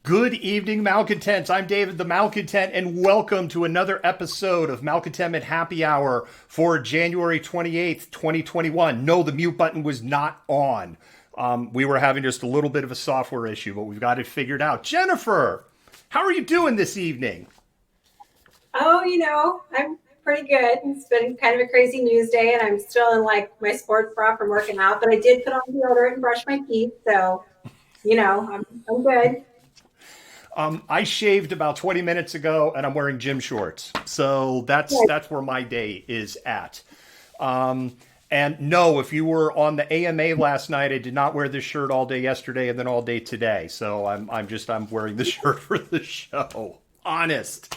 Good evening, Malcontents. I'm David the Malcontent, and welcome to another episode of Malcontentment Happy Hour for January 28th, 2021. No, the mute button was not on. We were having just a little bit of a software issue, but we've got it figured out. Jennifer, how are you doing this evening? Oh, I'm pretty good. It's been kind of a crazy news day, and I'm still in like my sports bra from working out, but I did put on deodorant and brush my teeth, so I'm good. I shaved about 20 minutes ago, and I'm wearing gym shorts. So that's where my day is at. And no, if you were on the AMA last night, I did not wear this shirt all day yesterday and then all day today. So I'm wearing the shirt for the show. Honest.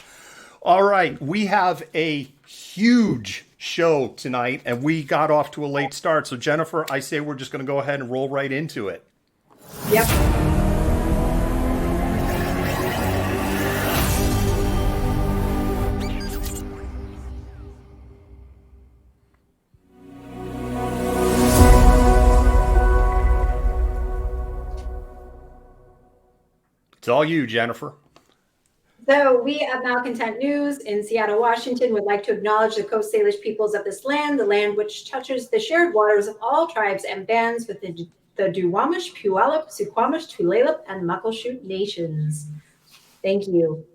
All right, we have a huge show tonight, and we got off to a late start. So Jennifer, I say we're just going to go ahead and roll right into it. Yep. It's all you, Jennifer. So we at Malcontent News in Seattle, Washington would like to acknowledge the Coast Salish peoples of this land, the land which touches the shared waters of all tribes and bands with the Duwamish, Puyallup, Suquamish, Tulalip, and Muckleshoot nations. Thank you.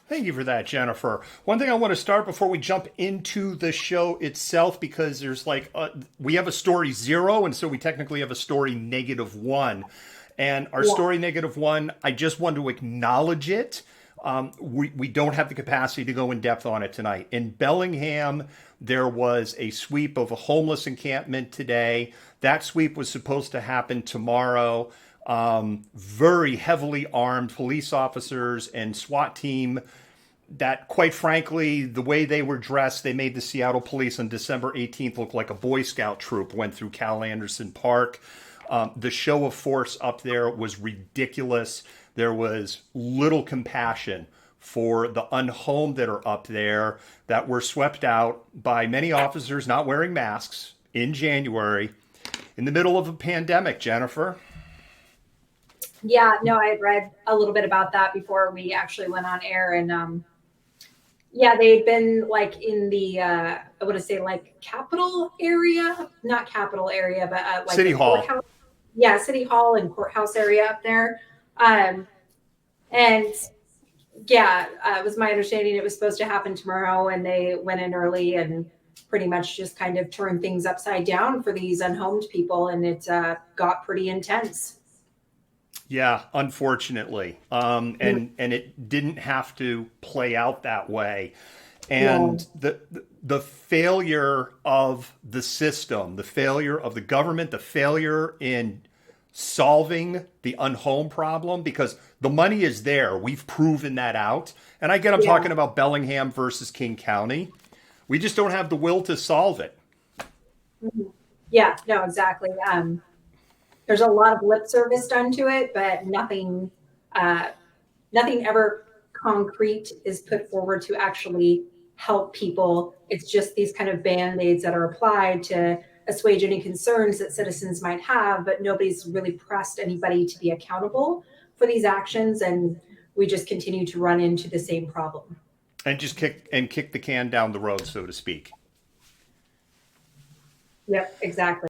Thank you for that, Jennifer. One thing I want to start before we jump into the show itself, because we have a story 0, and so we technically have a story -1. And our story -1, I just want to acknowledge it. We don't have the capacity to go in depth on it tonight. In Bellingham, there was a sweep of a homeless encampment today. That sweep was supposed to happen tomorrow. Very heavily armed police officers and SWAT team that, quite frankly, the way they were dressed, they made the Seattle police on December 18th look like a Boy Scout troop went through Cal Anderson Park. The show of force up there was ridiculous. There was little compassion for the unhomed that are up there that were swept out by many officers not wearing masks in January in the middle of a pandemic, Jennifer. Yeah, no, I had read a little bit about that before we actually went on air. And they'd been like in the, I want to say like capital area, not capital area, but like City Hall. Courthouse. Yeah, City Hall and courthouse area up there. And it was my understanding it was supposed to happen tomorrow, and they went in early and pretty much just kind of turned things upside down for these unhomed people, and it got pretty intense. Yeah, unfortunately. And it didn't have to play out that way. And the failure of the system, the failure of the government, the failure in solving the unhome problem, because the money is there. We've proven that out. And I get I'm talking about Bellingham versus King County. We just don't have the will to solve it. Yeah, no, exactly. There's a lot of lip service done to it, but nothing ever concrete is put forward to actually help people. It's just these kind of band-aids that are applied to assuage any concerns that citizens might have, but nobody's really pressed anybody to be accountable for these actions, and we just continue to run into the same problem. And just kick the can down the road, so to speak. Yep, exactly.